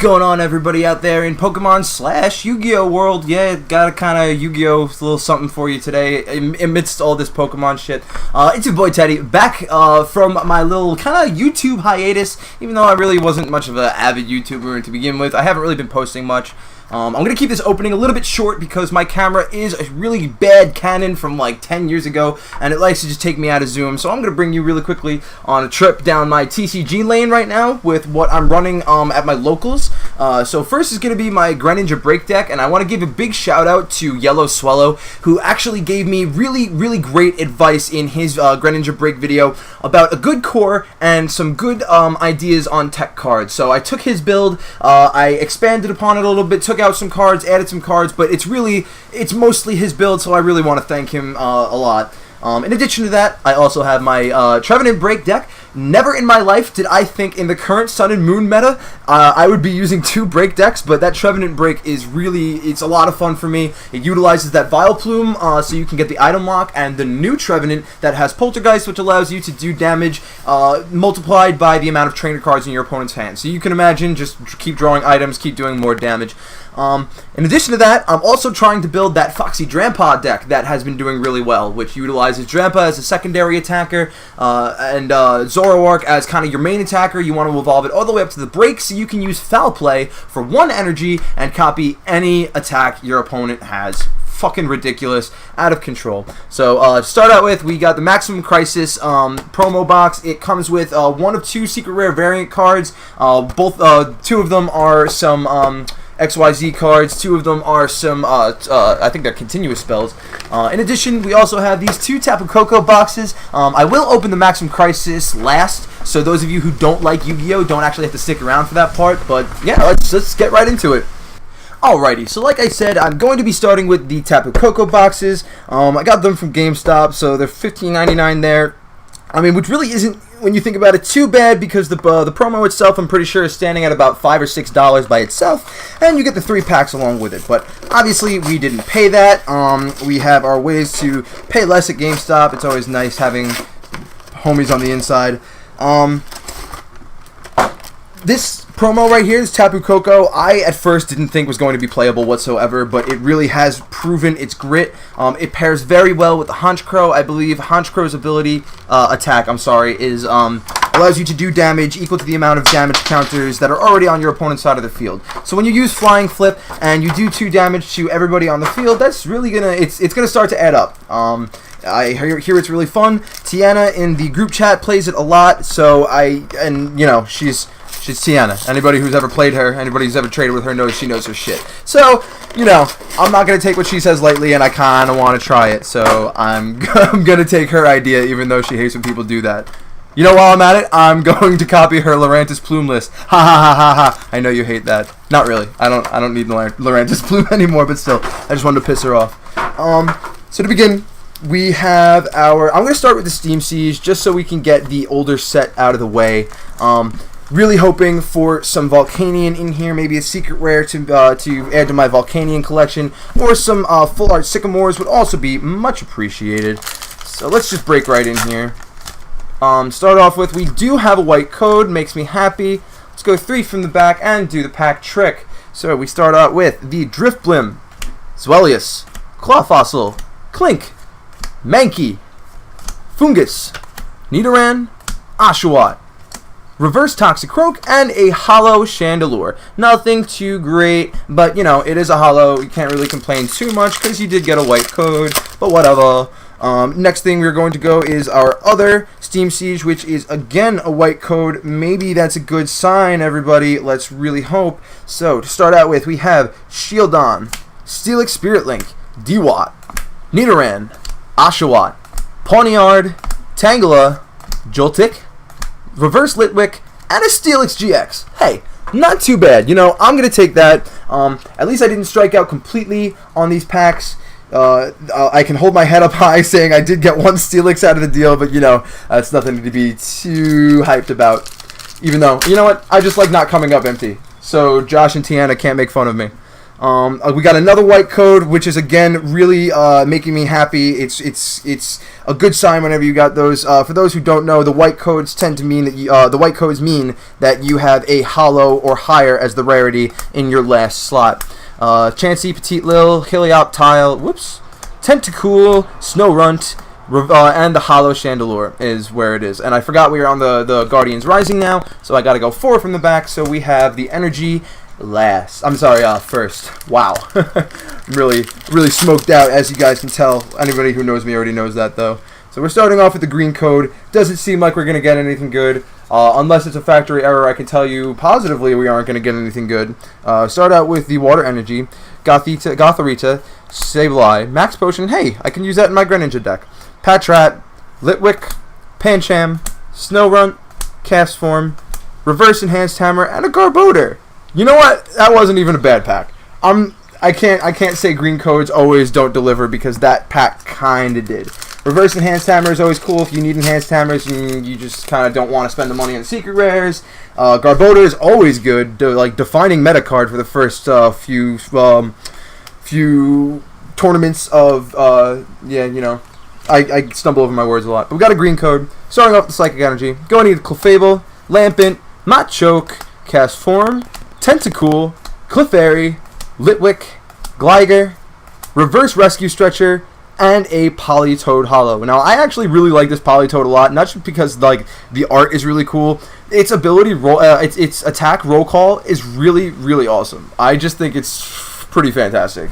going on, everybody out there in Pokemon / Yu-Gi-Oh world? Yeah, got a kind of Yu-Gi-Oh little something for you today amidst all this Pokemon shit. It's your boy Teddy, back from my little kind of YouTube hiatus. Even though I really wasn't much of an avid YouTuber to begin with, I haven't really been posting much. I'm going to keep this opening a little bit short because my camera is a really bad Canon from like 10 years ago, and it likes to just take me out of zoom. So I'm going to bring you really quickly on a trip down my TCG lane right now with what I'm running at my locals. So first is going to be my Greninja Break deck, and I want to give a big shout out to Yellow Swallow, who actually gave me really great advice in his Greninja Break video about a good core and some good ideas on tech cards. So I took his build, I expanded upon it a little bit, took out some cards, added some cards, but it's mostly his build, so I really want to thank him a lot. In addition to that, I also have my Trevenant Break deck. Never in my life did I think in the current Sun and Moon meta I would be using 2 break decks, but that Trevenant Break is it's a lot of fun for me. It utilizes that Vileplume so you can get the item lock, and the new Trevenant that has Poltergeist, which allows you to do damage multiplied by the amount of trainer cards in your opponent's hand. So you can imagine, just keep drawing items, keep doing more damage. In addition to that, I'm also trying to build that Foxy Drampa deck that has been doing really well, which utilizes Drampa as a secondary attacker, and Zoroark as kind of your main attacker. You want to evolve it all the way up to the break so you can use Foul Play for 1 energy and copy any attack your opponent has. Fucking ridiculous, out of control. So to start out with, we got the Maxim Crisis promo box. It comes with 1 of 2 secret rare variant cards. 2 of them are some XYZ cards, 2 of them are some, I think they're continuous spells. In addition, we also have these 2 Tapu Koko boxes. I will open the Maxim Crisis last, so those of you who don't like Yu-Gi-Oh! Don't actually have to stick around for that part, but yeah, let's get right into it. Alrighty, so like I said, I'm going to be starting with the Tapu Koko boxes. I got them from GameStop, so they're $15.99 there. I mean, which really isn't, when you think about it, too bad, because the promo itself, I'm pretty sure, is standing at about $5 or $6 by itself, and you get the 3 packs along with it. But obviously, we didn't pay that. We have our ways to pay less at GameStop. It's always nice having homies on the inside. This promo right here, this Tapu Koko, I at first didn't think was going to be playable whatsoever, but it really has proven its grit. It pairs very well with the Honchkrow. I believe Honchkrow's ability, is allows you to do damage equal to the amount of damage counters that are already on your opponent's side of the field. So when you use Flying Flip and you do 2 damage to everybody on the field, that's really it's gonna start to add up. I hear it's really fun. Tiana in the group chat plays it a lot, so she's Tiana. Anybody who's ever played her, anybody who's ever traded with her knows she knows her shit. So, I'm not going to take what she says lightly, and I kind of want to try it. So, I'm going to take her idea, even though she hates when people do that. While I'm at it, I'm going to copy her Lurantis Plume list. Ha ha ha ha ha. I know you hate that. Not really. I don't need Lurantis Plume anymore, but still, I just wanted to piss her off. So to begin, we have I'm going to start with the Steam Siege, just so we can get the older set out of the way. Really hoping for some Volcanion in here, maybe a secret rare to add to my Volcanion collection, or some full art Sycamores would also be much appreciated. So let's just break right in here. Start off with, we do have a white code, makes me happy. Let's go 3 from the back and do the pack trick. So we start out with the Driftblim, Zwellius, Clawfossil, Clink, Mankey, Fungus, Nidoran, Oshawott, Reverse Toxicroak, and a Hollow Chandelure. Nothing too great, but it is a hollow. You can't really complain too much because you did get a white code, but whatever. Next thing we're going to go is our other Steam Siege, which is again a white code. Maybe that's a good sign, everybody. Let's really hope. So to start out with, we have Shieldon, Steelix Spirit Link, Dewott, Nidoran, Oshawott, Pawniard, Tangela, Joltik, Reverse Litwick, and a Steelix GX. Hey, not too bad. I'm going to take that. At least I didn't strike out completely on these packs. I can hold my head up high saying I did get 1 Steelix out of the deal, but that's nothing to be too hyped about. Even though, you know what? I just like not coming up empty. So Josh and Tiana can't make fun of me. We got another white code, which is again really making me happy. It's a good sign whenever you got those. For those who don't know, the white codes tend to mean that the white codes mean that you have a hollow or higher as the rarity in your last slot. Chansey, Petite Lil, Helioptile, Tentacool, Snowrunt, and the Hollow Chandelure is where it is. And I forgot we are on the Guardians Rising now, so I gotta go 4 from the back. So we have the Energy first. Wow. really smoked out, as you guys can tell. Anybody who knows me already knows that, though. So we're starting off with the green code. Doesn't seem like we're gonna get anything good. Unless it's a factory error, I can tell you positively we aren't going to get anything good. Start out with the Water Energy, Gotharita, Sableye, Max Potion. Hey, I can use that in my Greninja deck. Patrat, Litwick, Pancham, Snowrunt, Castform, Reverse Enhanced Hammer, and a Garbodor. You know what? That wasn't even a bad pack. I can't say green codes always don't deliver, because that pack kind of did. Reverse Enhanced Hammer is always cool if you need Enhanced Hammers and you just kind of don't want to spend the money on the secret rares. Garbodor is always good, like defining meta card for the first few tournaments of, I stumble over my words a lot. But we got a green code, starting off with the Psychic Energy, going into Clefable, Lampent, Machoke, Castform, Tentacool, Clefairy, Litwick, Gligar, Reverse Rescue Stretcher, and a Politoed Hollow. Now, I actually really like this Politoed a lot, not just because like the art is really cool. Its ability, its attack roll call is really awesome. I just think it's pretty fantastic.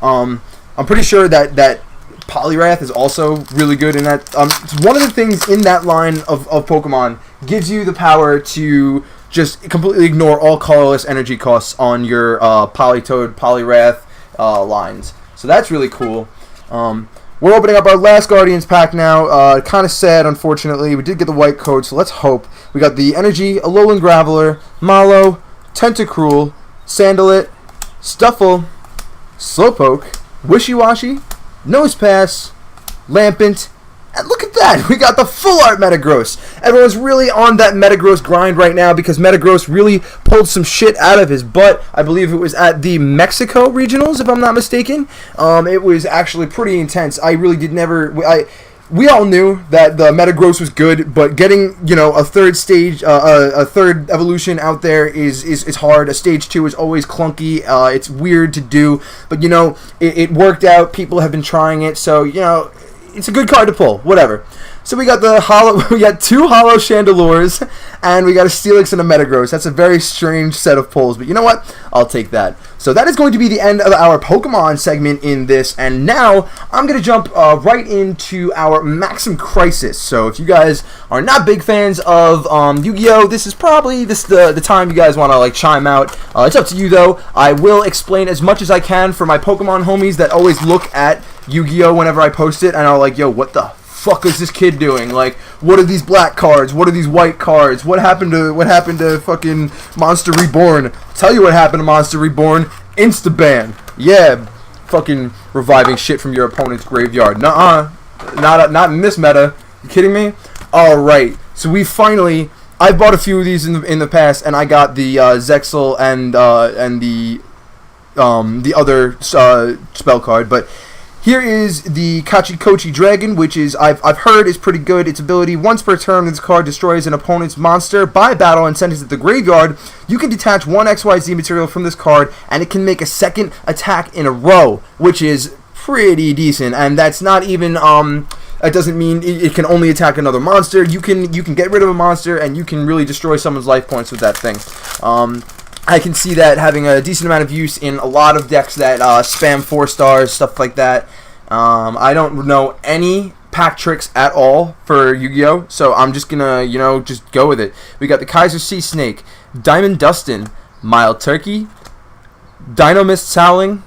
I'm pretty sure that Poliwrath is also really good in that. One of the things in that line of Pokemon gives you the power to just completely ignore all colorless energy costs on your Politoed, Poliwrath lines. So that's really cool. We're opening up our last Guardians pack now. Kind of sad, unfortunately. We did get the white code, so let's hope. We got the Energy, Alolan Graveler, Mallow, Tentacruel, Salandit, Stuffle, Slowpoke, Wishiwashi, Nosepass, Lampent, and look at that! We got the full art Metagross! Everyone's really on that Metagross grind right now because Metagross really pulled some shit out of his butt. I believe it was at the Mexico Regionals, if I'm not mistaken. It was actually pretty intense. I really did never... We all knew that the Metagross was good, but getting, a third stage, a third evolution out there is hard. A stage 2 is always clunky. It's weird to do, but it worked out. People have been trying it, so it's a good card to pull. Whatever. So we got we got 2 Hollow Chandelures, and we got a Steelix and a Metagross. That's a very strange set of pulls, but you know what? I'll take that. So that is going to be the end of our Pokemon segment in this, and now I'm going to jump right into our Maxim Crisis. So if you guys are not big fans of Yu-Gi-Oh!, this is probably the time you guys want to chime out. It's up to you though. I will explain as much as I can for my Pokemon homies that always look at Yu-Gi-Oh! Whenever I post it, and are like, yo, what the fuck is this kid doing? Like, what are these black cards? What are these white cards? What happened to fucking Monster Reborn? Tell you what happened to Monster Reborn. Insta-ban. Yeah, fucking reviving shit from your opponent's graveyard. Nuh-uh. Not in this meta. You kidding me? Alright, so I've bought a few of these in the past, and I got the Zexal and the other spell card, but here is the Kachikochi Dragon, which is I've heard is pretty good. Its ability: once per turn, this card destroys an opponent's monster by battle and sends it to the graveyard. You can detach one XYZ material from this card, and it can make a second attack in a row, which is pretty decent. And that's not even it doesn't mean it can only attack another monster. You can get rid of a monster, and you can really destroy someone's life points with that thing. I can see that having a decent amount of use in a lot of decks that spam 4 stars, stuff like that. I don't know any pack tricks at all for Yu-Gi-Oh! So I'm just gonna, just go with it. We got the Kaiser Sea Snake, Diamond Dustin, Mild Turkey, Dynamist Howling,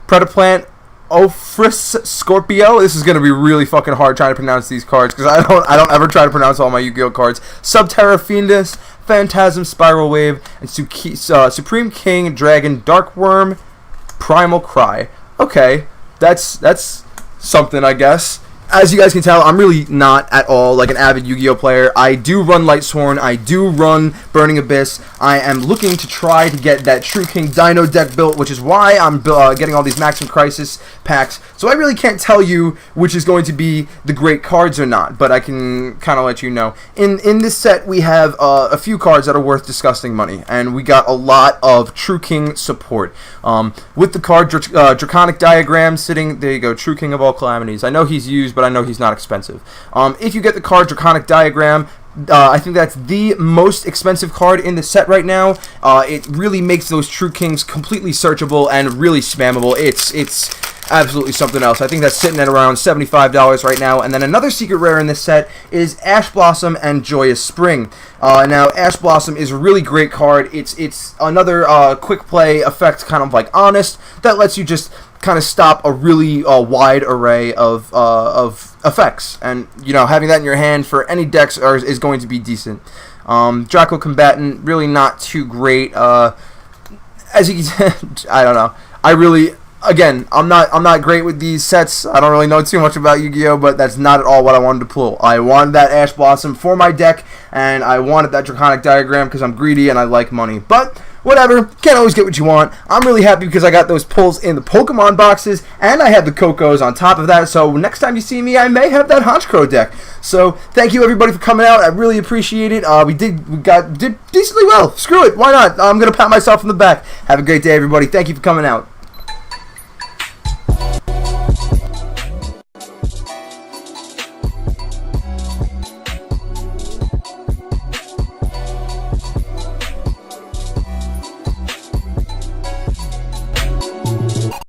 Predaplant, Ophrys Scorpio. This is gonna be really fucking hard trying to pronounce these cards because I don't ever try to pronounce all my Yu-Gi-Oh! Cards. Subterra Fiendus, Phantasm Spiral Wave, and Supreme King Dragon Darkworm, Primal Cry. Okay, that's something, I guess. as you guys can tell, I'm really not at all like an avid Yu-Gi-Oh player. I do run Lightsworn, I do run Burning Abyss. I am looking to try to get that True King Dino deck built, which is why I'm getting all these Maxim Crisis packs. So I really can't tell you which is going to be the great cards or not, but I can kind of let you know. In this set, we have a few cards that are worth disgusting money, and we got a lot of True King support. With the card Draconic Diagram sitting, there you go, True King of all calamities. I know he's used, but I know he's not expensive. If you get the card Draconic Diagram, I think that's the most expensive card in the set right now. It really makes those True Kings completely searchable and really spammable. It's absolutely something else. I think that's sitting at around $75 right now. And then another secret rare in this set is Ash Blossom and Joyous Spring. Now, Ash Blossom is a really great card. It's another quick play effect, kind of like Honest, that lets you just kind of stop a really wide array of effects, and you know, having that in your hand for any decks is going to be decent. Draco Combatant, really not too great. As you can, I don't know. Again, I'm not great with these sets. I don't really know too much about Yu-Gi-Oh, but that's not at all what I wanted to pull. I wanted that Ash Blossom for my deck, and I wanted that Draconic Diagram because I'm greedy and I like money. But whatever, can't always get what you want. I'm really happy because I got those pulls in the Pokemon boxes, and I have the Kokos on top of that, so next time you see me, I may have that Honchkrow deck. So, thank you everybody for coming out. I really appreciate it. We did decently well. Screw it, why not? I'm going to pat myself on the back. Have a great day, everybody. Thank you for coming out.